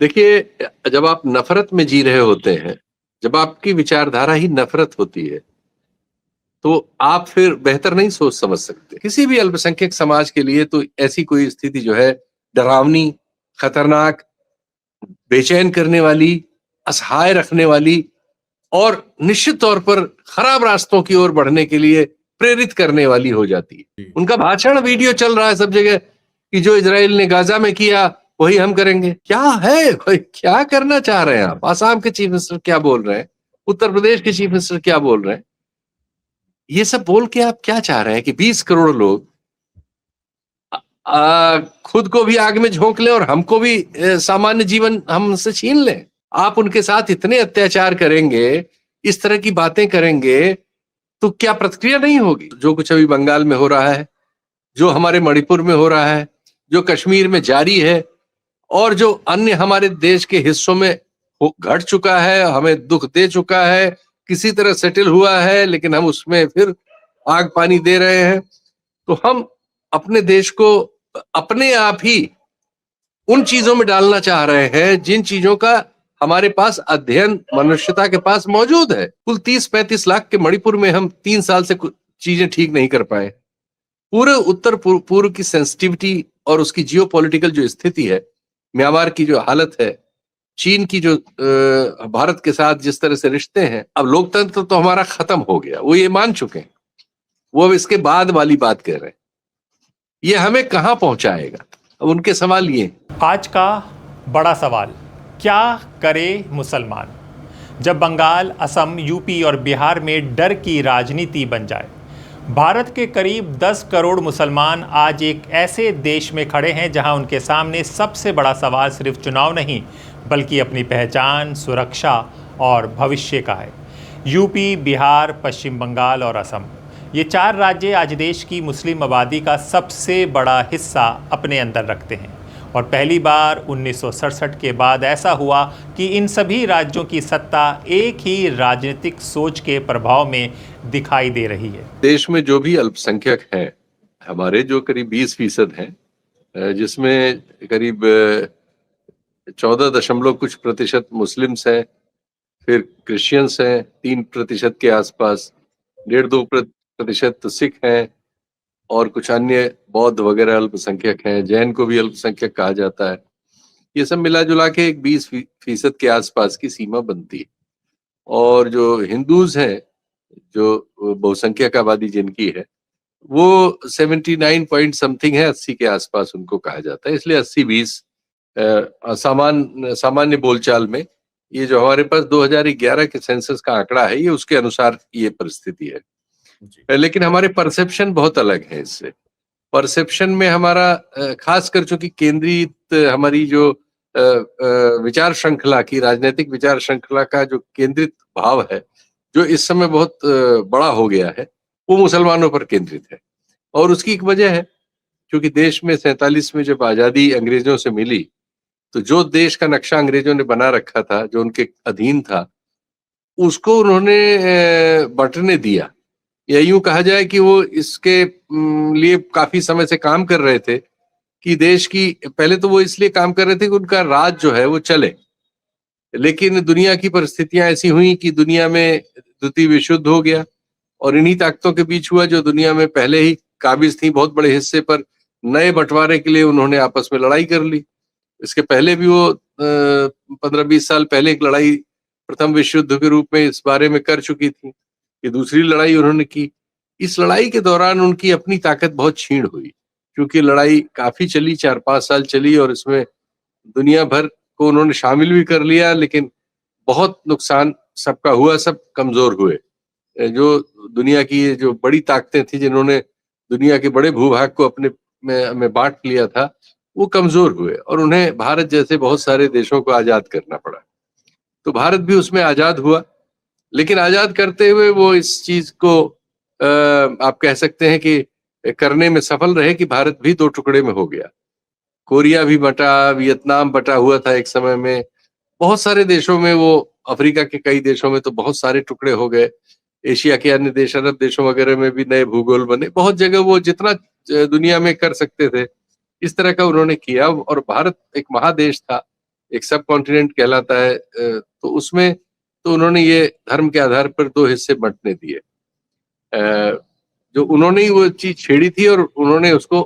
देखिए, जब आप नफ़रत में जी रहे होते हैं, जब आपकी विचारधारा ही नफ़रत होती है, तो आप फिर बेहतर नहीं सोच समझ सकते। किसी भी अल्पसंख्यक समाज के लिए तो ऐसी कोई स्थिति जो है डरावनी, खतरनाक, बेचैन करने वाली, असहाय रखने वाली और निश्चित तौर पर खराब रास्तों की ओर बढ़ने के लिए प्रेरित करने वाली हो जाती है। जी। उनका भाषण वीडियो चल रहा है सब जगह कि जो इज़राइल ने गाज़ा में किया, वही हम करेंगे। क्या है? कोई क्या करना चाह रहे हैं आप? असम के चीफ मिनिस्टर क्या बोल रहे हैं? उत्तर प्रदेश के चीफ मिनिस्टर क्या बोल रहे हैं? ये सब बोल के आप क्या चाह रहे हैं कि 20 करोड़ लोग खुद को भी आग में झोंक लें और हमको भी सामान्य जीवन हमसे छीन लें? आप उनके साथ इतने अत्याचार करेंगे, इस तरह की बातें करेंगे, तो क्या प्रतिक्रिया नहीं होगी? जो कुछ अभी बंगाल में हो रहा है, जो हमारे मणिपुर में हो रहा है, जो कश्मीर में जारी है और जो अन्य हमारे देश के हिस्सों में घट चुका है, हमें दुख दे चुका है, किसी तरह सेटल हुआ है, लेकिन हम उसमें फिर आग पानी दे रहे हैं। तो हम अपने देश को अपने आप ही उन चीजों में डालना चाह रहे हैं जिन चीजों का हमारे पास अध्ययन मनुष्यता के पास मौजूद है। कुल 30-35 लाख के मणिपुर में हम 3 साल से चीजें ठीक नहीं कर पाए। पूरे उत्तर पूर्व की सेंसिटिविटी और उसकी जियोपॉलिटिकल जो स्थिति है, म्यांमार की जो हालत है, चीन की जो भारत के साथ जिस तरह से रिश्ते हैं, अब लोकतंत्र तो हमारा खत्म हो गया, वो ये मान चुके हैं। वो अब इसके बाद वाली बात कह रहे हैं। ये हमें कहाँ पहुंचाएगा? अब उनके सवाल ये हैं। आज का बड़ा सवाल, क्या करे मुसलमान जब बंगाल, असम, यूपी और बिहार में डर की राजनीति बन जाए? भारत के करीब 10 करोड़ मुसलमान आज एक ऐसे देश में खड़े हैं जहां उनके सामने सबसे बड़ा सवाल सिर्फ चुनाव नहीं बल्कि अपनी पहचान, सुरक्षा और भविष्य का है। यूपी, बिहार, पश्चिम बंगाल और असम, ये 4 राज्य आज देश की मुस्लिम आबादी का सबसे बड़ा हिस्सा अपने अंदर रखते हैं और पहली बार 1967 के बाद ऐसा हुआ कि इन सभी राज्यों की सत्ता एक ही राजनीतिक सोच के प्रभाव में दिखाई दे रही है। देश में जो भी अल्पसंख्यक हैं, हमारे जो करीब 20% हैं, जिसमें करीब 14 दशमलव कुछ प्रतिशत मुस्लिम्स हैं, फिर क्रिश्चियंस हैं 3% के आसपास, 1.5-2 प्रतिशत सिख हैं और कुछ अन्य बौद्ध वगैरह अल्पसंख्यक हैं, जैन को भी अल्पसंख्यक कहा जाता है। ये सब मिला जुला के एक 20% के आसपास की सीमा बनती है। और जो हिंदूज हैं, जो बहुसंख्यक आबादी जिनकी है, वो 79 पॉइंट समथिंग है, 80 के आसपास उनको कहा जाता है। इसलिए 80-20 सामान्य बोलचाल में ये जो हमारे पास 2011 के सेंसस का आंकड़ा है, ये उसके अनुसार ये परिस्थिति है। लेकिन हमारे परसेप्शन बहुत अलग है इससे। परसेप्शन में हमारा खासकर चूंकि केंद्रित हमारी जो विचार श्रृंखला की, राजनीतिक विचार श्रृंखला का जो केंद्रित भाव है, जो इस समय बहुत बड़ा हो गया है, वो मुसलमानों पर केंद्रित है। और उसकी एक वजह है, क्योंकि देश में 47 में जब आजादी अंग्रेजों से मिली, तो जो देश का नक्शा अंग्रेजों ने बना रखा था, जो उनके अधीन था, उसको उन्होंने बंटने दिया। या यूं कहा जाए कि वो इसके लिए काफी समय से काम कर रहे थे कि देश की, पहले तो वो इसलिए काम कर रहे थे कि उनका राज जो है वो चले। लेकिन दुनिया की परिस्थितियां ऐसी हुई कि दुनिया में द्वितीय विश्व युद्ध हो गया और इन्हीं ताकतों के बीच हुआ जो दुनिया में पहले ही काबिज थी बहुत बड़े हिस्से पर। नए बंटवारे के लिए उन्होंने आपस में लड़ाई कर ली। इसके पहले भी वो 15-20 साल पहले एक लड़ाई प्रथम विश्व युद्ध के रूप में इस बारे में कर चुकी थी। ये दूसरी लड़ाई उन्होंने की। इस लड़ाई के दौरान उनकी अपनी ताकत बहुत क्षीण हुई, क्योंकि लड़ाई काफी चली, 4-5 साल चली और इसमें दुनिया भर को उन्होंने शामिल भी कर लिया, लेकिन बहुत नुकसान सबका हुआ, सब कमजोर हुए। जो दुनिया की ये जो बड़ी ताकतें थी जिन्होंने दुनिया के बड़े भूभाग को अपने में बांट लिया था, वो कमजोर हुए और उन्हें भारत जैसे बहुत सारे देशों को आजाद करना पड़ा। तो भारत भी उसमें आजाद हुआ, लेकिन आजाद करते हुए वो इस चीज को आप कह सकते हैं कि करने में सफल रहे कि भारत भी 2 टुकड़े में हो गया। कोरिया भी बटा, वियतनाम बटा हुआ था एक समय में, बहुत सारे देशों में, वो अफ्रीका के कई देशों में तो बहुत सारे टुकड़े हो गए। एशिया के अन्य देश, अरब देशों वगैरह में भी नए भूगोल बने। बहुत जगह वो जितना दुनिया में कर सकते थे, इस तरह का उन्होंने किया और भारत एक महादेश था एक सब कॉन्टिनेंट कहलाता है, तो उसमें तो उन्होंने ये धर्म के आधार पर 2 हिस्से बंटने दिए। जो उन्होंने ही वो चीज छेड़ी थी और उन्होंने उसको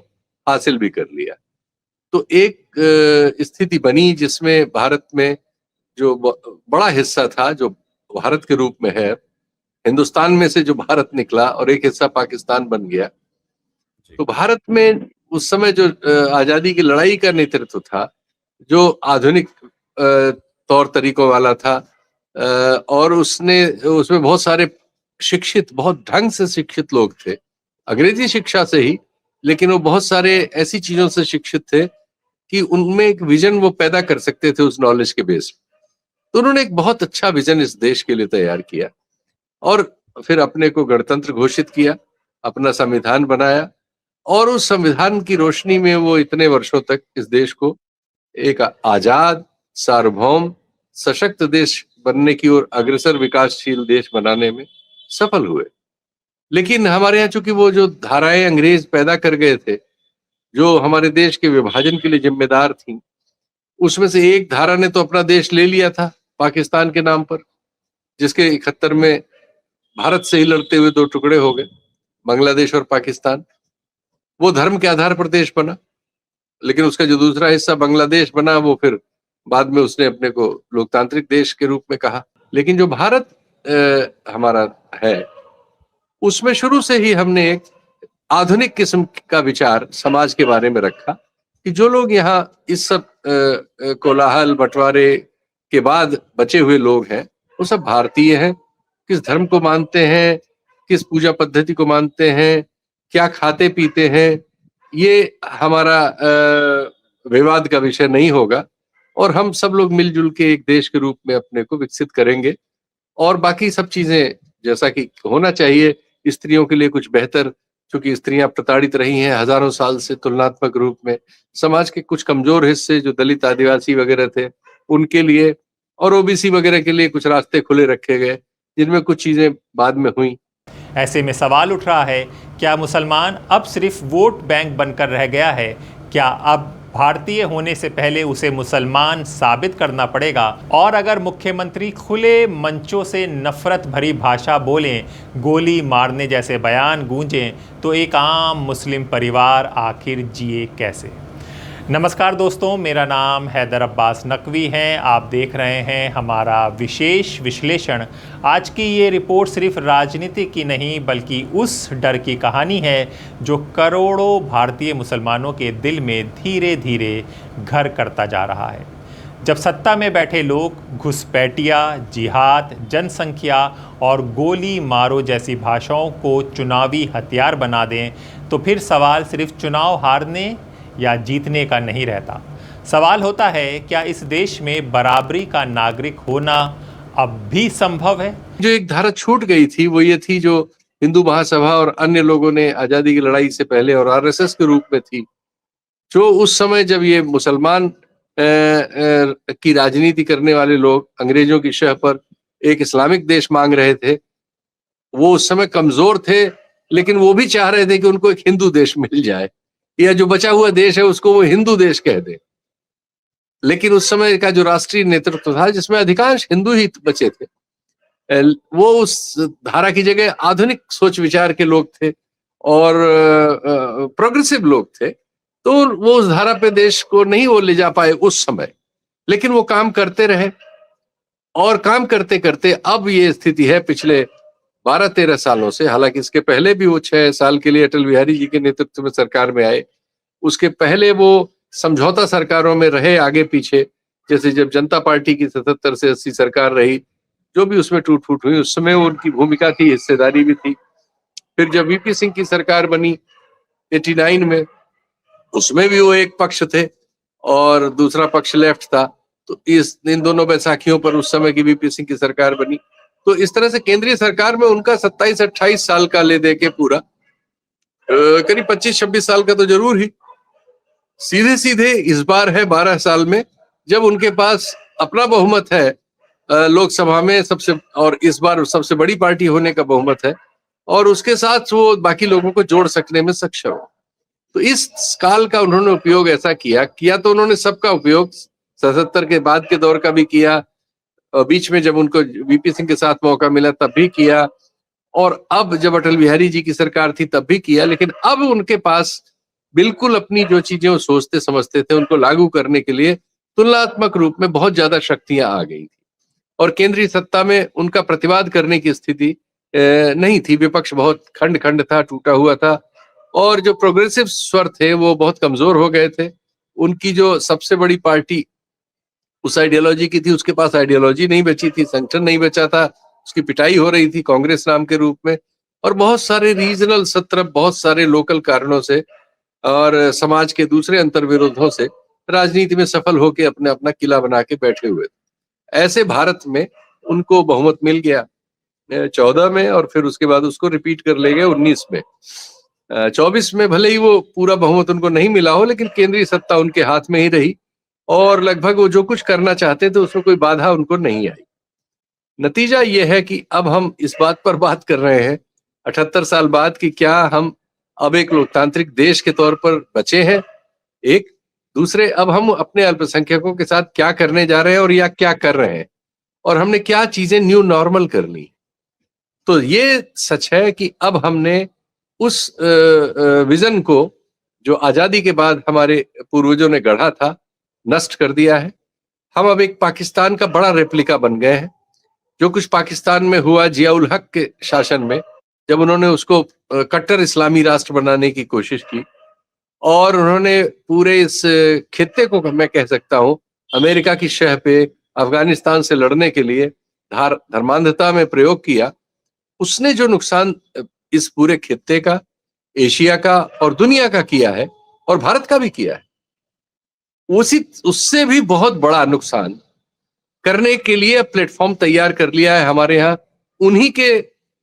हासिल भी कर लिया। तो एक स्थिति बनी जिसमें भारत में जो बड़ा हिस्सा था, जो भारत के रूप में है, हिंदुस्तान में से जो भारत निकला और एक हिस्सा पाकिस्तान बन गया। तो भारत में उस समय जो आजादी की लड़ाई का नेतृत्व था, जो आधुनिक तौर तरीकों वाला था, और उसमें बहुत सारे शिक्षित, बहुत ढंग से शिक्षित लोग थे, अंग्रेजी शिक्षा से ही, लेकिन वो बहुत सारे ऐसी चीजों से शिक्षित थे कि उनमें एक विजन वो पैदा कर सकते थे उस नॉलेज के बेस पे। तो उन्होंने एक बहुत अच्छा विजन इस देश के लिए तैयार किया और फिर अपने को गणतंत्र घोषित किया, अपना संविधान बनाया, और उस संविधान की रोशनी में वो इतने वर्षों तक इस देश को एक आजाद, सार्वभौम, सशक्त देश बनने की ओर, अग्रसर विकासशील देश बनाने में सफल हुए। लेकिन हमारे यहाँ चूंकि वो जो धाराएं अंग्रेज पैदा कर गए थे, जो हमारे देश के विभाजन के लिए जिम्मेदार थी, उसमें से एक धारा ने तो अपना देश ले लिया था पाकिस्तान के नाम पर, जिसके 71 में भारत से ही लड़ते हुए 2 टुकड़े हो गए, बांग्लादेश और पाकिस्तान। वो धर्म के आधार पर देश बना, लेकिन उसका जो दूसरा हिस्सा बांग्लादेश बना, वो फिर बाद में उसने अपने को लोकतांत्रिक देश के रूप में कहा। लेकिन जो भारत हमारा है, उसमें शुरू से ही हमने एक आधुनिक किस्म का विचार समाज के बारे में रखा कि जो लोग यहाँ इस सब कोलाहल बंटवारे के बाद बचे हुए लोग हैं, वो सब भारतीय हैं, किस धर्म को मानते हैं, किस पूजा पद्धति को मानते हैं, क्या खाते पीते हैं, ये हमारा विवाद का विषय नहीं होगा, और हम सब लोग मिलजुल के एक देश के रूप में अपने को विकसित करेंगे। और बाकी सब चीजें जैसा कि होना चाहिए, स्त्रियों के लिए कुछ बेहतर, क्योंकि स्त्रियां प्रताड़ित रही हैं हजारों साल से तुलनात्मक रूप में, समाज के कुछ कमजोर हिस्से जो दलित, आदिवासी वगैरह थे, उनके लिए, और ओबीसी वगैरह के लिए कुछ रास्ते खुले रखे गए, जिनमें कुछ चीजें बाद में हुई। ऐसे में सवाल उठ रहा है, क्या मुसलमान अब सिर्फ वोट बैंक बनकर रह गया है? क्या अब भारतीय होने से पहले उसे मुसलमान साबित करना पड़ेगा? और अगर मुख्यमंत्री खुले मंचों से नफरत भरी भाषा बोलें, गोली मारने जैसे बयान गूंजें, तो एक आम मुस्लिम परिवार आखिर जिए कैसे? नमस्कार दोस्तों, मेरा नाम हैदर अब्बास नकवी है। आप देख रहे हैं हमारा विशेष विश्लेषण। आज की ये रिपोर्ट सिर्फ राजनीति की नहीं, बल्कि उस डर की कहानी है जो करोड़ों भारतीय मुसलमानों के दिल में धीरे धीरे घर करता जा रहा है। जब सत्ता में बैठे लोग घुसपैठिया, जिहाद, जनसंख्या और गोली मारो जैसी भाषाओं को चुनावी हथियार बना दें, तो फिर सवाल सिर्फ चुनाव हारने या जीतने का नहीं रहता। सवाल होता है, क्या इस देश में बराबरी का नागरिक होना अब भी संभव है? जो एक धारा छूट गई थी वो ये थी, जो हिंदू महासभा और अन्य लोगों ने आजादी की लड़ाई से पहले, और आरएसएस के रूप में थी, जो उस समय जब ये मुसलमान की राजनीति करने वाले लोग अंग्रेजों की शह पर एक इस्लामिक देश मांग रहे थे, वो उस समय कमजोर थे, लेकिन वो भी चाह रहे थे कि उनको एक हिंदू देश मिल जाए, या जो बचा हुआ देश है उसको वो हिंदू देश कह दे। लेकिन उस समय का जो राष्ट्रीय नेतृत्व था, जिसमें अधिकांश हिंदू ही बचे थे, वो उस धारा की जगह आधुनिक सोच विचार के लोग थे और प्रोग्रेसिव लोग थे, तो वो उस धारा पे देश को नहीं वो ले जा पाए उस समय। लेकिन वो काम करते रहे, और काम करते करते अब ये स्थिति है पिछले 12-13 सालों से। हालांकि इसके पहले भी वो 6 साल के लिए अटल बिहारी जी के नेतृत्व में सरकार में आए, उसके पहले वो समझौता सरकारों में रहे आगे पीछे, जैसे जब जनता पार्टी की 77 से 80 सरकार रही, जो भी उसमें टूट फूट हुई, उस समय उनकी भूमिका थी, हिस्सेदारी भी थी। फिर जब वीपी सिंह की सरकार बनी 89 में, उसमें भी वो एक पक्ष थे और दूसरा पक्ष लेफ्ट था। तो इन दोनों बैसाखियों पर उस समय की वीपी सिंह की सरकार बनी। तो इस तरह से केंद्रीय सरकार में उनका 27-28 साल का ले दे के पूरा करीब 25-26 साल का तो जरूर ही। सीधे सीधे इस बार है 12 साल में, जब उनके पास अपना बहुमत है लोकसभा में सबसे, और इस बार सबसे बड़ी पार्टी होने का बहुमत है, और उसके साथ वो बाकी लोगों को जोड़ सकने में सक्षम है। तो इस काल का उन्होंने उपयोग ऐसा किया तो उन्होंने सबका उपयोग 77 के बाद के दौर का भी किया, और बीच में जब उनको वीपी सिंह के साथ मौका मिला तब भी किया, और अब जब अटल बिहारी जी की सरकार थी तब भी किया। लेकिन अब उनके पास बिल्कुल अपनी जो चीजें वो सोचते समझते थे उनको लागू करने के लिए तुलनात्मक रूप में बहुत ज्यादा शक्तियां आ गई थी, और केंद्रीय सत्ता में उनका प्रतिवाद करने की स्थिति नहीं थी। विपक्ष बहुत खंड खंड था, टूटा हुआ था, और जो प्रोग्रेसिव स्वर थे वो बहुत कमजोर हो गए थे। उनकी जो सबसे बड़ी पार्टी उस आइडियोलॉजी की थी, उसके पास आइडियोलॉजी नहीं बची थी, संगठन नहीं बचा था, उसकी पिटाई हो रही थी कांग्रेस नाम के रूप में, और बहुत सारे रीजनल सत्र, बहुत सारे लोकल कारणों से और समाज के दूसरे अंतर्विरोधों से राजनीति में सफल होकर अपने अपना किला बना के बैठे हुए थे। ऐसे भारत में उनको बहुमत मिल गया 14 में, और फिर उसके बाद उसको रिपीट कर ले गए 19 में। 24 में भले ही वो पूरा बहुमत उनको नहीं मिला हो, लेकिन केंद्रीय सत्ता उनके हाथ में ही रही, और लगभग वो जो कुछ करना चाहते थे उसमें कोई बाधा उनको नहीं आई। नतीजा ये है कि अब हम इस बात पर बात कर रहे हैं 78 साल बाद कि क्या हम अब एक लोकतांत्रिक देश के तौर पर बचे हैं। एक दूसरे, अब हम अपने अल्पसंख्यकों के साथ क्या करने जा रहे हैं और या क्या कर रहे हैं, और हमने क्या चीजें न्यू नॉर्मल कर ली। तो ये सच है कि अब हमने उस विजन को जो आजादी के बाद हमारे पूर्वजों ने गढ़ा था नष्ट कर दिया है। हम अब एक पाकिस्तान का बड़ा रेप्लिका बन गए हैं। जो कुछ पाकिस्तान में हुआ जिया उल हक के शासन में, जब उन्होंने उसको कट्टर इस्लामी राष्ट्र बनाने की कोशिश की, और उन्होंने पूरे इस खित्ते को, मैं कह सकता हूं, अमेरिका की शह पे अफगानिस्तान से लड़ने के लिए धर्मांधता में प्रयोग किया, उसने जो नुकसान इस पूरे खित्ते का, एशिया का और दुनिया का किया है, और भारत का भी किया है, उससे भी बहुत बड़ा नुकसान करने के लिए प्लेटफॉर्म तैयार कर लिया है हमारे यहाँ। उन्हीं के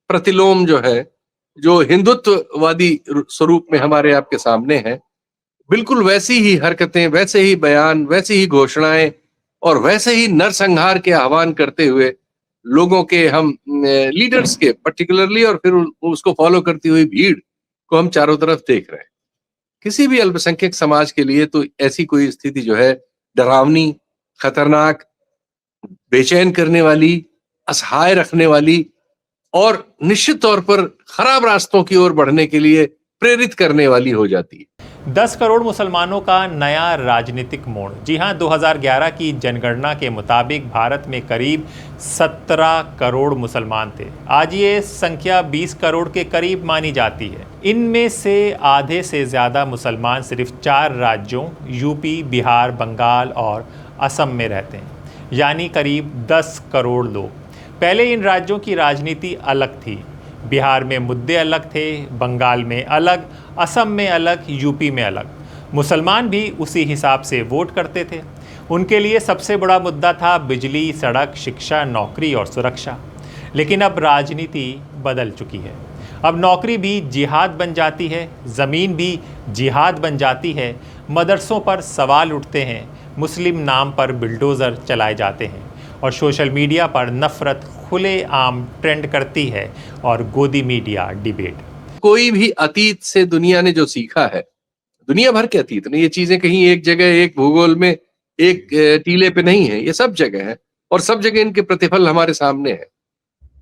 प्रतिलोम जो है, जो हिंदुत्ववादी स्वरूप में हमारे आपके सामने है, बिल्कुल वैसी ही हरकतें, वैसे ही बयान, वैसी ही घोषणाएं, और वैसे ही नरसंहार के आह्वान करते हुए लोगों के, हम लीडर्स के पर्टिकुलरली, और फिर उसको फॉलो करती हुई भीड़ को हम चारों तरफ देख रहे हैं। किसी भी अल्पसंख्यक समाज के लिए तो ऐसी कोई स्थिति जो है डरावनी, खतरनाक, बेचैन करने वाली, असहाय रखने वाली, और निश्चित तौर पर खराब रास्तों की ओर बढ़ने के लिए प्रेरित करने वाली हो जाती है। 10 करोड़ मुसलमानों का नया राजनीतिक मोड़। जी हां, 2011 की जनगणना के मुताबिक भारत में करीब 17 करोड़ मुसलमान थे। आज ये संख्या 20 करोड़ के करीब मानी जाती है। इनमें से आधे से ज़्यादा मुसलमान सिर्फ 4 राज्यों यूपी, बिहार, बंगाल और असम में रहते हैं, यानी करीब 10 करोड़ लोग। पहले इन राज्यों की राजनीति अलग थी। बिहार में मुद्दे अलग थे, बंगाल में अलग, असम में अलग, यूपी में अलग। मुसलमान भी उसी हिसाब से वोट करते थे। उनके लिए सबसे बड़ा मुद्दा था बिजली, सड़क, शिक्षा, नौकरी और सुरक्षा। लेकिन अब राजनीति बदल चुकी है। अब नौकरी भी जिहाद बन जाती है, ज़मीन भी जिहाद बन जाती है, मदरसों पर सवाल उठते हैं, मुस्लिम नाम पर बिल्डोज़र चलाए जाते हैं, और सोशल मीडिया पर नफरत खुलेआम ट्रेंड करती है, और गोदी मीडिया डिबेट। कोई भी अतीत से दुनिया ने जो सीखा है, दुनिया भर के अतीत ने, ये चीजें कहीं एक जगह, एक भूगोल में, एक टीले पे नहीं है, ये सब जगह है, और सब जगह इनके प्रतिफल हमारे सामने है।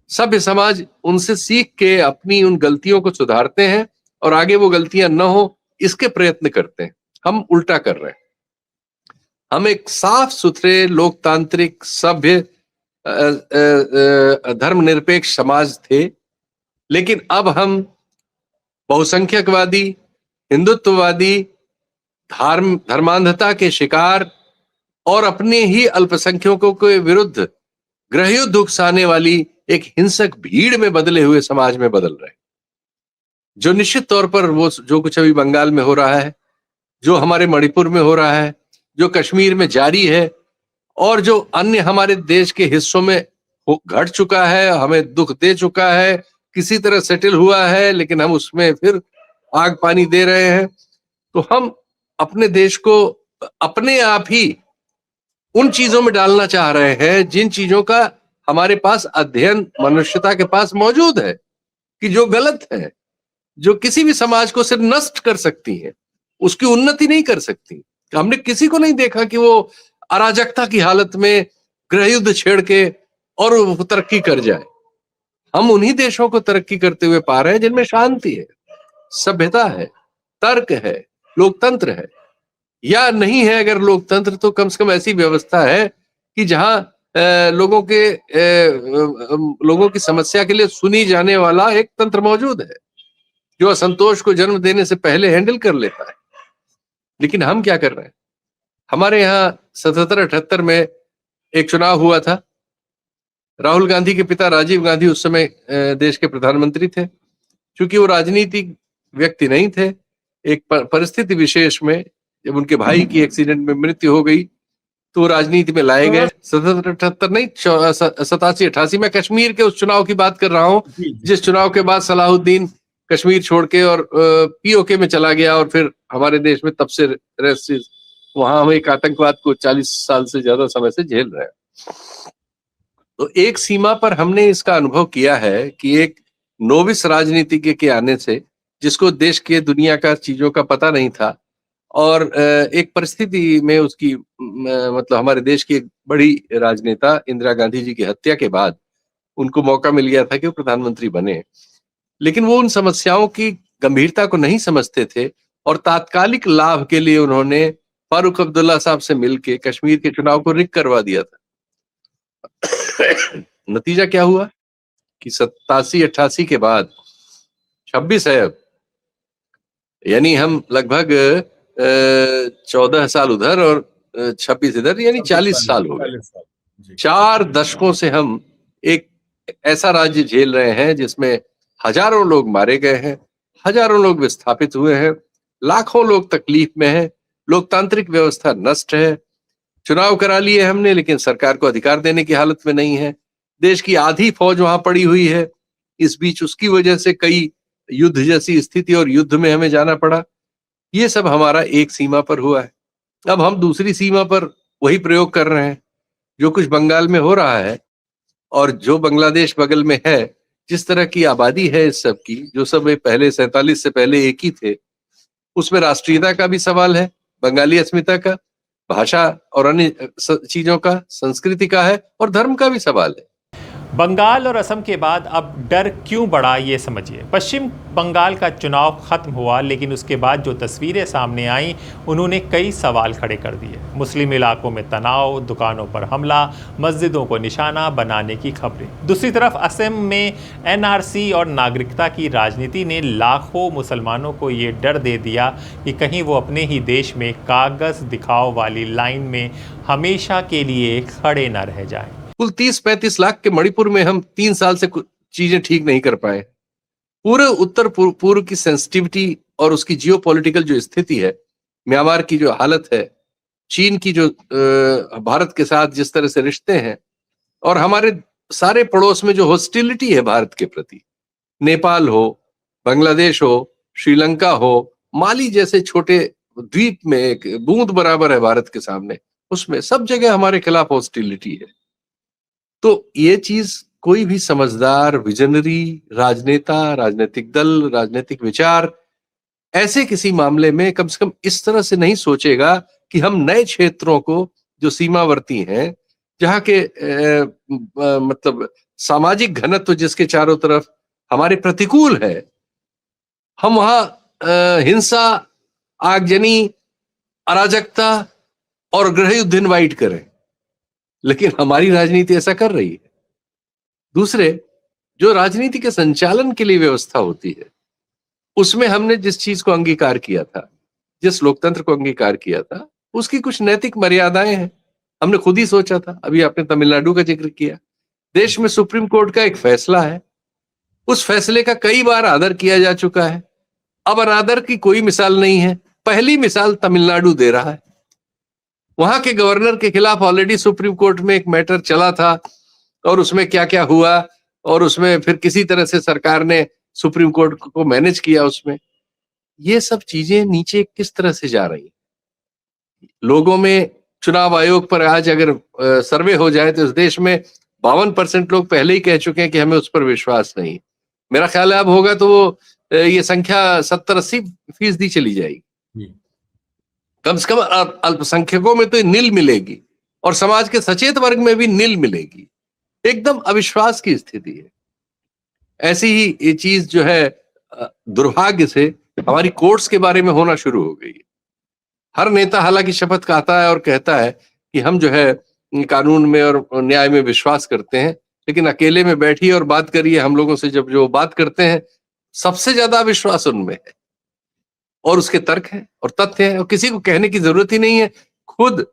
सभ्य समाज उनसे सीख के अपनी उन गलतियों को सुधारते हैं, और आगे वो गलतियां न हो इसके प्रयत्न करते हैं। हम उल्टा कर रहे हैं। हम एक साफ सुथरे, लोकतांत्रिक, सभ्य, धर्मनिरपेक्ष समाज थे, लेकिन अब हम बहुसंख्यकवादी, हिंदुत्ववादी, धर्मांधता के शिकार, और अपने ही अल्पसंख्यकों के विरुद्ध गृहयुद्ध उकसाने वाली एक हिंसक भीड़ में बदले हुए समाज में बदल रहे हैं, जो निश्चित तौर पर वो जो कुछ अभी बंगाल में हो रहा है, जो हमारे मणिपुर में हो रहा है, जो कश्मीर में जारी है, और जो अन्य हमारे देश के हिस्सों में घट चुका है, हमें दुख दे चुका है, किसी तरह सेटल हुआ है, लेकिन हम उसमें फिर आग पानी दे रहे हैं। तो हम अपने देश को अपने आप ही उन चीजों में डालना चाह रहे हैं जिन चीजों का हमारे पास अध्ययन मनुष्यता के पास मौजूद है, कि जो गलत है, जो किसी भी समाज को सिर्फ नष्ट कर सकती है, उसकी उन्नति नहीं कर सकती। हमने किसी को नहीं देखा कि वो अराजकता की हालत में गृह युद्ध छेड़ के और वो तरक्की कर जाए। हम उन्हीं देशों को तरक्की करते हुए पा रहे हैं जिनमें शांति है, सभ्यता है, तर्क है, लोकतंत्र है। या नहीं है अगर लोकतंत्र, तो कम से कम ऐसी व्यवस्था है कि जहां लोगों की समस्या के लिए सुनी जाने वाला एक तंत्र मौजूद है, जो असंतोष को जन्म देने से पहले हैंडल कर लेता है। लेकिन हम क्या कर रहे हैं? हमारे यहाँ 77-78 में एक चुनाव हुआ था। राहुल गांधी के पिता राजीव गांधी उस समय देश के प्रधानमंत्री थे। क्योंकि वो राजनीतिक व्यक्ति नहीं थे, एक परिस्थिति विशेष में जब उनके भाई की एक्सीडेंट में मृत्यु हो गई तो वो राजनीति में लाए गए। 77-78 नहीं, 87-88 में कश्मीर के उस चुनाव की बात कर रहा हूं, जिस चुनाव के बाद सलाहुद्दीन कश्मीर छोड़ के और पीओके में चला गया और फिर हमारे देश में तब से वहां हम एक आतंकवाद को 40 साल से ज्यादा समय से झेल रहे हैं। तो एक सीमा पर हमने इसका अनुभव किया है कि एक नोविस राजनीतिज्ञ के आने से, जिसको देश के दुनिया का चीजों का पता नहीं था, और एक परिस्थिति में उसकी मतलब हमारे देश की एक बड़ी राजनेता इंदिरा गांधी जी की हत्या के बाद उनको मौका मिल गया था कि वो प्रधानमंत्री बने। लेकिन वो उन समस्याओं की गंभीरता को नहीं समझते थे और तात्कालिक लाभ के लिए उन्होंने फारूक अब्दुल्ला साहब से मिलकर कश्मीर के चुनाव को रिग करवा दिया था। नतीजा क्या हुआ कि 87-88 के बाद 26 है अब, यानी हम लगभग 14 साल उधर और 26 इधर, यानी 40 साल हो गए। 4 दशकों से हम एक ऐसा राज्य झेल रहे हैं जिसमें हजारों लोग मारे गए हैं, हजारों लोग विस्थापित हुए हैं, लाखों लोग तकलीफ में हैं, लोकतांत्रिक व्यवस्था नष्ट है। चुनाव करा लिए हमने, लेकिन सरकार को अधिकार देने की हालत में नहीं है। देश की आधी फौज वहां पड़ी हुई है। इस बीच उसकी वजह से कई युद्ध जैसी स्थिति और युद्ध में हमें जाना पड़ा। ये सब हमारा एक सीमा पर हुआ है। अब हम दूसरी सीमा पर वही प्रयोग कर रहे हैं जो कुछ बंगाल में हो रहा है, और जो बांग्लादेश बगल में है, जिस तरह की आबादी है इस सब की, जो सब पहले 47 से पहले एक ही थे, उसमें राष्ट्रीयता का भी सवाल है, बंगाली अस्मिता का, भाषा और अन्य चीजों का, संस्कृति का है, और धर्म का भी सवाल है। बंगाल और असम के बाद अब डर क्यों बढ़ा, ये समझिए। पश्चिम बंगाल का चुनाव खत्म हुआ, लेकिन उसके बाद जो तस्वीरें सामने आईं उन्होंने कई सवाल खड़े कर दिए। मुस्लिम इलाकों में तनाव, दुकानों पर हमला, मस्जिदों को निशाना बनाने की खबरें। दूसरी तरफ असम में एनआरसी और नागरिकता की राजनीति ने लाखों मुसलमानों को ये डर दे दिया कि कहीं वो अपने ही देश में कागज दिखाओ वाली लाइन में हमेशा के लिए खड़े न रह जाएं। कुल 30-35 लाख के मणिपुर में हम 3 साल से चीजें ठीक नहीं कर पाए। पूरे उत्तर पूर्व की सेंसिटिविटी और उसकी जियोपॉलिटिकल जो स्थिति है, म्यांमार की जो हालत है, चीन की जो भारत के साथ जिस तरह से रिश्ते हैं, और हमारे सारे पड़ोस में जो हॉस्टिलिटी है भारत के प्रति, नेपाल हो, बांग्लादेश हो, श्रीलंका हो, माली जैसे छोटे द्वीप में एक बूंद बराबर है भारत के सामने, उसमें सब जगह हमारे खिलाफ हॉस्टिलिटी है। तो ये चीज कोई भी समझदार विजनरी राजनेता, राजनीतिक दल, राजनीतिक विचार ऐसे किसी मामले में कम से कम इस तरह से नहीं सोचेगा कि हम नए क्षेत्रों को जो सीमावर्ती हैं, जहां के मतलब सामाजिक घनत्व जिसके चारों तरफ हमारे प्रतिकूल है, हम वहां हिंसा, आगजनी, अराजकता और गृह युद्ध इनवाइट करें। लेकिन हमारी राजनीति ऐसा कर रही है। दूसरे, जो राजनीति के संचालन के लिए व्यवस्था होती है, उसमें हमने जिस चीज को अंगीकार किया था, जिस लोकतंत्र को अंगीकार किया था, उसकी कुछ नैतिक मर्यादाएं हैं। हमने खुद ही सोचा था। अभी आपने तमिलनाडु का जिक्र किया। देश में सुप्रीम कोर्ट का एक फैसला है, उस फैसले का कई बार आदर किया जा चुका है। अब अनादर की कोई मिसाल नहीं है। पहली मिसाल तमिलनाडु दे रहा है। वहां के गवर्नर के खिलाफ ऑलरेडी सुप्रीम कोर्ट में एक मैटर चला था, और उसमें क्या क्या हुआ, और उसमें फिर किसी तरह से सरकार ने सुप्रीम कोर्ट को मैनेज किया। उसमें ये सब चीजें नीचे किस तरह से जा रही, लोगों में चुनाव आयोग पर आज अगर सर्वे हो जाए तो इस देश में 52% लोग पहले ही कह चुके हैं कि हमें उस पर विश्वास नहीं। मेरा ख्याल है अब होगा तो वो ये संख्या 70-80% चली जाएगी। कम से कम अल्पसंख्यकों में तो नील मिलेगी। और समाज के सचेत वर्ग में भी नील मिलेगी। एकदम अविश्वास की स्थिति है। ऐसी ही ये चीज जो है दुर्भाग्य से हमारी कोर्ट्स के बारे में होना शुरू हो गई है। हर नेता हालांकि शपथ खाता है और कहता है कि हम जो है कानून में और न्याय में विश्वास करते हैं, लेकिन अकेले में बैठिए और बात करिए हम लोगों से, जब जो बात करते हैं सबसे ज्यादा विश्वास उनमें है और उसके तर्क हैं और तथ्य हैं और किसी को कहने की जरूरत ही नहीं है। खुद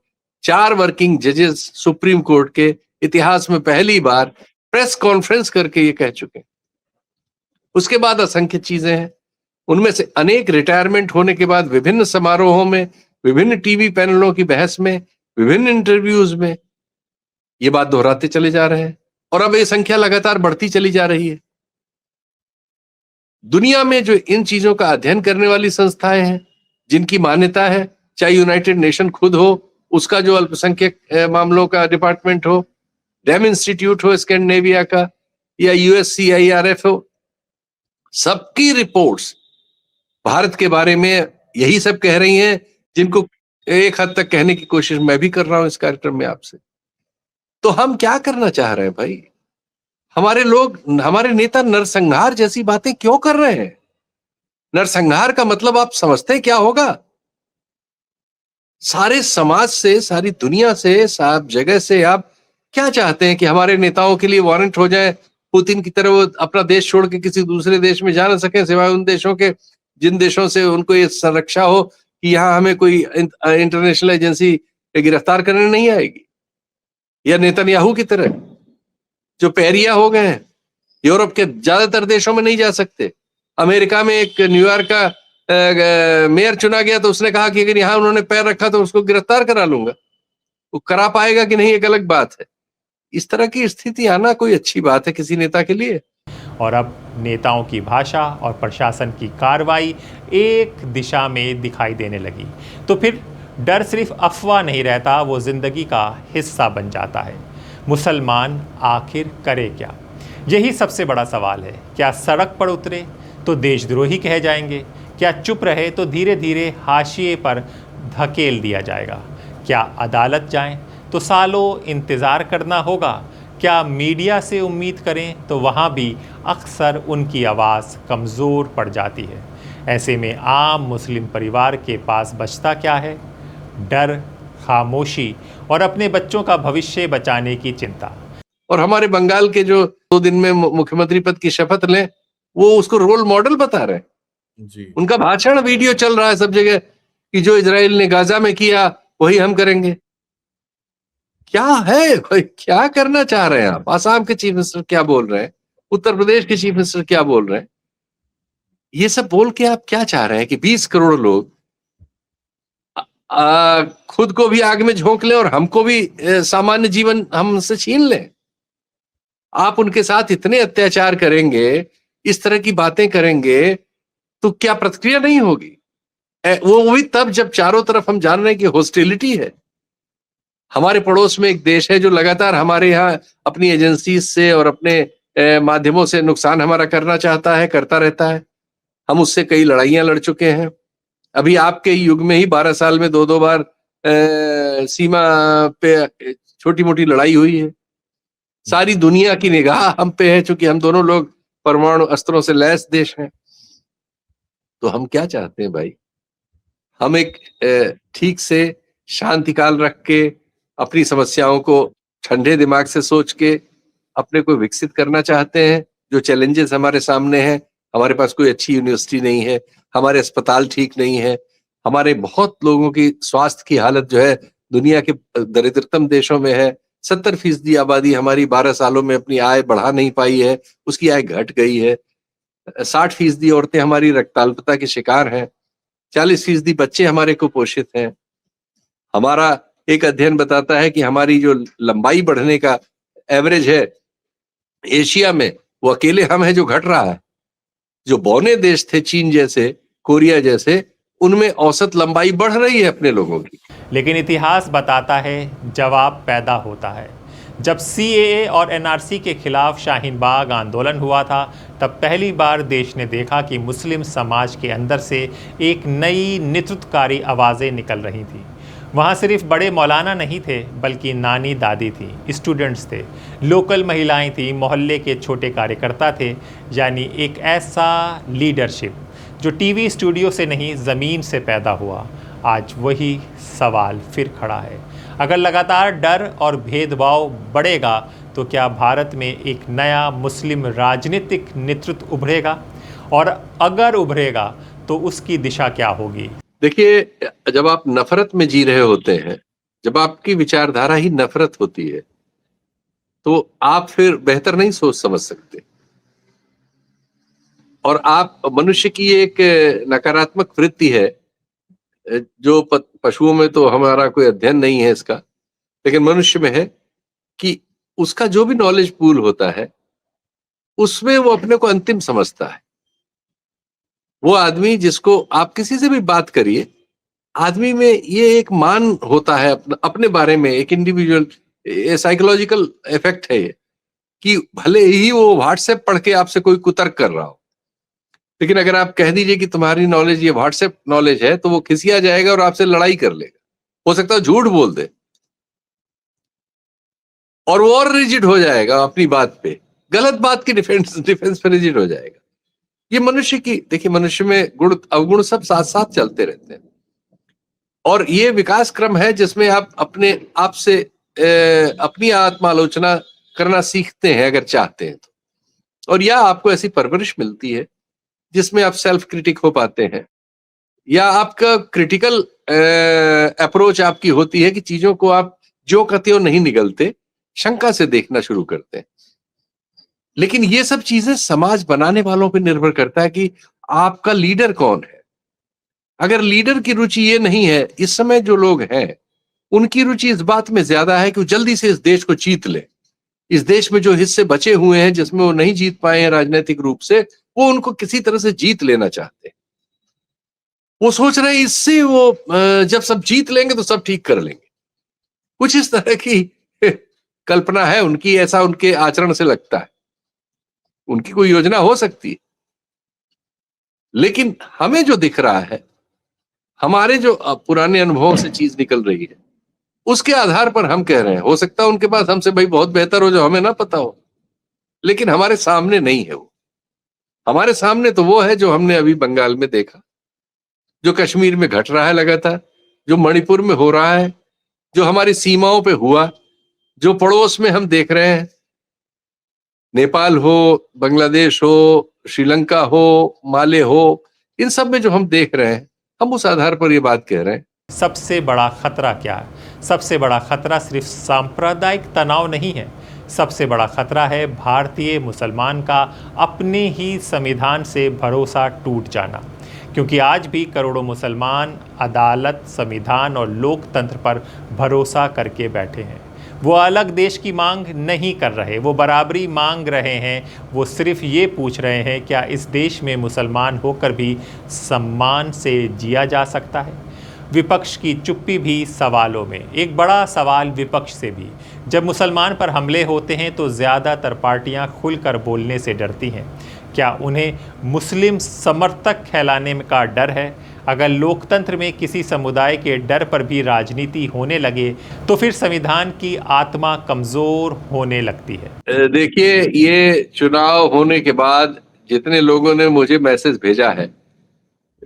4 वर्किंग जजेस सुप्रीम कोर्ट के इतिहास में पहली बार प्रेस कॉन्फ्रेंस करके ये कह चुके हैं। उसके बाद असंख्य चीजें हैं, उनमें से अनेक रिटायरमेंट होने के बाद विभिन्न समारोहों में, विभिन्न टीवी पैनलों की बहस में, विभिन्न इंटरव्यूज में ये बात दोहराते चले जा रहे हैं और अब ये संख्या लगातार बढ़ती चली जा रही है। दुनिया में जो इन चीजों का अध्ययन करने वाली संस्थाएं हैं, जिनकी मान्यता है, चाहे यूनाइटेड नेशन खुद हो, उसका जो अल्पसंख्यक मामलों का डिपार्टमेंट हो, डैम इंस्टीट्यूट हो स्कैंडिनेविया का, या USCIRF हो, सबकी रिपोर्ट्स भारत के बारे में यही सब कह रही हैं, जिनको एक हद तक कहने की कोशिश मैं भी कर रहा हूं इस कार्यक्रम में आपसे। तो हम क्या करना चाह रहे हैं भाई? हमारे लोग, हमारे नेता नरसंहार जैसी बातें क्यों कर रहे हैं? नरसंहार का मतलब आप समझते हैं क्या होगा? सारे समाज से, सारी दुनिया से, सब जगह से आप क्या चाहते हैं कि हमारे नेताओं के लिए वारंट हो जाए, पुतिन की तरह वो अपना देश छोड़ के किसी दूसरे देश में जा ना सके, सिवाय उन देशों के जिन देशों से उनको ये संरक्षा हो कि यहां हमें कोई इंटरनेशनल एजेंसी गिरफ्तार करने नहीं आएगी, या नेतन्याहू की तरह जो पैरिया हो गए हैं, यूरोप के ज्यादातर देशों में नहीं जा सकते। अमेरिका में एक न्यूयॉर्क का मेयर चुना गया तो उसने कहा कि अगर यहां उन्होंने पैर रखा तो उसको गिरफ्तार करा लूंगा। वो करा पाएगा कि नहीं एक अलग बात है। इस तरह की स्थिति आना कोई अच्छी बात है किसी नेता के लिए? और अब नेताओं की भाषा और प्रशासन की कार्रवाई एक दिशा में दिखाई देने लगी, तो फिर डर सिर्फ अफवाह नहीं रहता, वो जिंदगी का हिस्सा बन जाता है। मुसलमान आखिर करे क्या, यही सबसे बड़ा सवाल है। क्या सड़क पर उतरे तो देशद्रोही कहे जाएंगे? क्या चुप रहे तो धीरे धीरे हाशिए पर धकेल दिया जाएगा? क्या अदालत जाएं तो सालों इंतज़ार करना होगा? क्या मीडिया से उम्मीद करें तो वहाँ भी अक्सर उनकी आवाज़ कमज़ोर पड़ जाती है। ऐसे में आम मुस्लिम परिवार के पास बचता क्या है? डर, खामोशी और अपने बच्चों का भविष्य बचाने की चिंता। और हमारे बंगाल के जो 2 दिन में मुख्यमंत्री पद की शपथ लें, वो उसको रोल मॉडल बता रहे हैं जी। उनका भाषण वीडियो चल रहा है सब जगह कि जो इजराइल ने गाजा में किया वही हम करेंगे। क्या है भाई, क्या करना चाह रहे हैं आप? आसाम के चीफ मिनिस्टर क्या बोल रहे हैं, उत्तर प्रदेश के चीफ मिनिस्टर क्या बोल रहे हैं? ये सब बोल के आप क्या चाह रहे हैं कि 20 करोड़ लोग खुद को भी आग में झोंक लें और हमको भी सामान्य जीवन हमसे छीन लें? आप उनके साथ इतने अत्याचार करेंगे, इस तरह की बातें करेंगे, तो क्या प्रतिक्रिया नहीं होगी? वो भी तब जब चारों तरफ हम जान रहे हैं कि हॉस्टिलिटी है। हमारे पड़ोस में एक देश है जो लगातार हमारे यहाँ अपनी एजेंसी से और अपने माध्यमों से नुकसान हमारा करना चाहता है, करता रहता है। हम उससे कई लड़ाइयां लड़ चुके हैं। अभी आपके युग में ही 12 साल में 2-2 बार सीमा पे छोटी मोटी लड़ाई हुई है। सारी दुनिया की निगाह हम पे है, चूंकि हम दोनों लोग परमाणु अस्त्रों से लैस देश हैं। तो हम क्या चाहते हैं भाई? हम एक ठीक से शांति काल रख के अपनी समस्याओं को ठंडे दिमाग से सोच के अपने को विकसित करना चाहते हैं। जो चैलेंजेस हमारे सामने हैं, हमारे पास कोई अच्छी यूनिवर्सिटी नहीं है, हमारे अस्पताल ठीक नहीं है, हमारे बहुत लोगों की स्वास्थ्य की हालत जो है दुनिया के दरिद्रतम देशों में है। 70% आबादी हमारी 12 सालों में अपनी आय बढ़ा नहीं पाई है, उसकी आय घट गई है। 60% औरतें हमारी रक्ताल्पता के शिकार हैं। 40% बच्चे हमारे कुपोषित हैं। हमारा एक अध्ययन बताता है कि हमारी जो लंबाई बढ़ने का एवरेज है एशिया में, वो अकेले हम हैं जो घट रहा है। जो बौने देश थे चीन जैसे, कोरिया जैसे, उनमें औसत लंबाई बढ़ रही है अपने लोगों की। लेकिन इतिहास बताता है जवाब पैदा होता है। जब CAA और NRC के खिलाफ शाहीन बाग आंदोलन हुआ था, तब पहली बार देश ने देखा कि मुस्लिम समाज के अंदर से एक नई नेतृत्वकारी आवाज़ें निकल रही थी। वहाँ सिर्फ बड़े मौलाना नहीं थे, बल्कि नानी दादी थी, स्टूडेंट्स थे, लोकल महिलाएं थी, मोहल्ले के छोटे कार्यकर्ता थे। यानी एक ऐसा लीडरशिप जो टीवी स्टूडियो से नहीं, ज़मीन से पैदा हुआ। आज वही सवाल फिर खड़ा है, अगर लगातार डर और भेदभाव बढ़ेगा तो क्या भारत में एक नया मुस्लिम राजनीतिक नेतृत्व उभरेगा, और अगर उभरेगा तो उसकी दिशा क्या होगी? देखिए, जब आप नफरत में जी रहे होते हैं, जब आपकी विचारधारा ही नफरत होती है, तो आप फिर बेहतर नहीं सोच समझ सकते। और आप मनुष्य की एक नकारात्मक वृत्ति है, जो पशुओं में तो हमारा कोई अध्ययन नहीं है इसका, लेकिन मनुष्य में है कि उसका जो भी नॉलेज पूल होता है, उसमें वो अपने को अंतिम समझता है। वो आदमी जिसको आप किसी से भी बात करिए, आदमी में ये एक मान होता है अपने बारे में, एक इंडिविजुअल साइकोलॉजिकल इफेक्ट है ये, कि भले ही वो व्हाट्सएप पढ़ के आपसे कोई कुतर्क कर रहा हो, लेकिन अगर आप कह दीजिए कि तुम्हारी नॉलेज ये व्हाट्सएप नॉलेज है, तो वो खिसिया जाएगा और आपसे लड़ाई कर लेगा। हो सकता है झूठ बोल दे और वो और रिजिड हो जाएगा अपनी बात पे, गलत बात की डिफेंस पे रिजिड हो जाएगा। ये मनुष्य की, देखिए, मनुष्य में गुण अवगुण सब साथ साथ चलते रहते हैं, और ये विकास क्रम है जिसमें आप अपने आप से अपनी आत्मालोचना करना सीखते हैं अगर चाहते हैं तो। और या आपको ऐसी परवरिश मिलती है जिसमें आप सेल्फ क्रिटिक हो पाते हैं, या आपका क्रिटिकल अप्रोच आपकी होती है कि चीजों को आप जो कहते हो नहीं निगलते, शंका से देखना शुरू करते हैं। लेकिन ये सब चीजें समाज बनाने वालों पर निर्भर करता है कि आपका लीडर कौन है। अगर लीडर की रुचि ये नहीं है, इस समय जो लोग हैं उनकी रुचि इस बात में ज्यादा है कि वो जल्दी से इस देश को जीत ले, इस देश में जो हिस्से बचे हुए हैं जिसमें वो नहीं जीत पाए हैं राजनीतिक रूप से, वो उनको किसी तरह से जीत लेना चाहते हैं। वो सोच रहे हैं इससे वो जब सब जीत लेंगे तो सब ठीक कर लेंगे। कुछ इस तरह की कल्पना है उनकी, ऐसा उनके आचरण से लगता है। उनकी कोई योजना हो सकती है, लेकिन हमें जो दिख रहा है, हमारे जो पुराने अनुभवों से चीज निकल रही है, उसके आधार पर हम कह रहे हैं, हो सकता है उनके पास हमसे भाई बहुत बेहतर हो जो हमें ना पता हो, लेकिन हमारे सामने नहीं है वो। हमारे सामने तो वो है जो हमने अभी बंगाल में देखा, जो कश्मीर में घट रहा है लगातार, जो मणिपुर में हो रहा है, जो हमारी सीमाओं पे हुआ, जो पड़ोस में हम देख रहे हैं, नेपाल हो, बांग्लादेश हो, श्रीलंका हो, माले हो, इन सब में जो हम देख रहे हैं, हम उस आधार पर ये बात कह रहे हैं। सबसे बड़ा खतरा क्या है? सबसे बड़ा खतरा सिर्फ सांप्रदायिक तनाव नहीं है, सबसे बड़ा खतरा है भारतीय मुसलमान का अपने ही संविधान से भरोसा टूट जाना। क्योंकि आज भी करोड़ों मुसलमान अदालत, संविधान और लोकतंत्र पर भरोसा करके बैठे हैं। वो अलग देश की मांग नहीं कर रहे, वो बराबरी मांग रहे हैं। वो सिर्फ ये पूछ रहे हैं, क्या इस देश में मुसलमान होकर भी सम्मान से जिया जा सकता है? विपक्ष की चुप्पी भी सवालों में। एक बड़ा सवाल विपक्ष से भी, जब मुसलमान पर हमले होते हैं तो ज़्यादातर पार्टियां खुलकर बोलने से डरती हैं। क्या उन्हें मुस्लिम समर्थक कहलाने का डर है? अगर लोकतंत्र में किसी समुदाय के डर पर भी राजनीति होने लगे तो फिर संविधान की आत्मा कमज़ोर होने लगती है। देखिए, ये चुनाव होने के बाद जितने लोगों ने मुझे मैसेज भेजा है,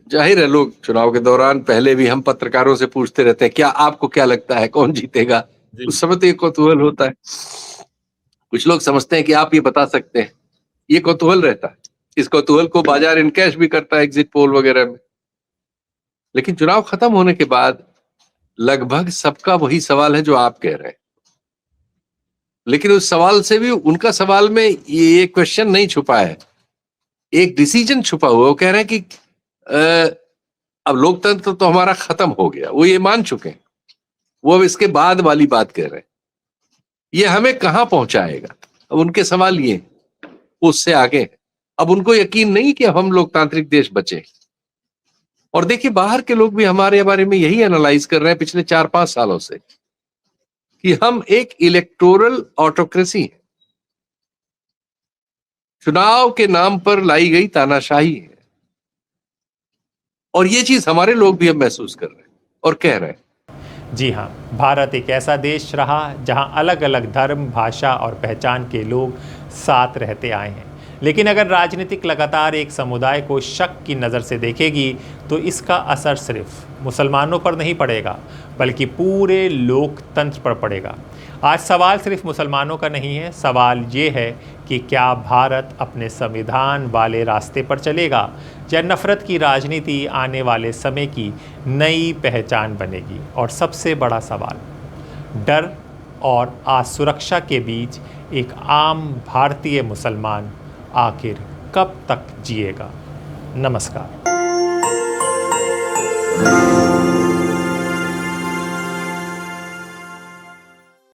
जाहिर है लोग चुनाव के दौरान पहले भी हम पत्रकारों से पूछते रहते हैं, क्या आपको क्या लगता है कौन जीतेगा? उस समय तो ये कौतूहल होता है। कुछ लोग समझते हैं कि आप ये बता सकते हैं, ये कौतूहल रहता है। इस कौतूहल को बाजार इनकैश भी करता है एग्जिट पोल वगैरह में। लेकिन चुनाव खत्म होने के बाद लगभग सबका वही सवाल है जो आप कह रहे हैं, लेकिन उस सवाल से भी उनका सवाल में ये क्वेश्चन नहीं छुपा है, एक डिसीजन छुपा हुआ। वो कह रहे हैं कि अब लोकतंत्र तो हमारा खत्म हो गया, वो ये मान चुके हैं। वो अब इसके बाद वाली बात कह रहे हैं, ये हमें कहां पहुंचाएगा। अब उनके सवाल ये, उससे आगे अब उनको यकीन नहीं कि अब हम लोकतांत्रिक देश बचे। और देखिए, बाहर के लोग भी हमारे बारे में यही एनालाइज कर रहे हैं पिछले 4-5 सालों से कि हम एक इलेक्टोरल ऑटोक्रेसी है, चुनाव के नाम पर लाई गई तानाशाही है। और ये चीज हमारे लोग भी अब महसूस कर रहे हैं और कह रहे हैं। जी हाँ, भारत एक ऐसा देश रहा जहां अलग अलग धर्म, भाषा और पहचान के लोग साथ रहते आए हैं। लेकिन अगर राजनीतिक लगातार एक समुदाय को शक की नज़र से देखेगी तो इसका असर सिर्फ मुसलमानों पर नहीं पड़ेगा बल्कि पूरे लोकतंत्र पर पड़ेगा। आज सवाल सिर्फ मुसलमानों का नहीं है, सवाल ये है कि क्या भारत अपने संविधान वाले रास्ते पर चलेगा या नफ़रत की राजनीति आने वाले समय की नई पहचान बनेगी। और सबसे बड़ा सवाल, डर और असुरक्षा के बीच एक आम भारतीय मुसलमान आखिर कब तक जिएगा। नमस्कार।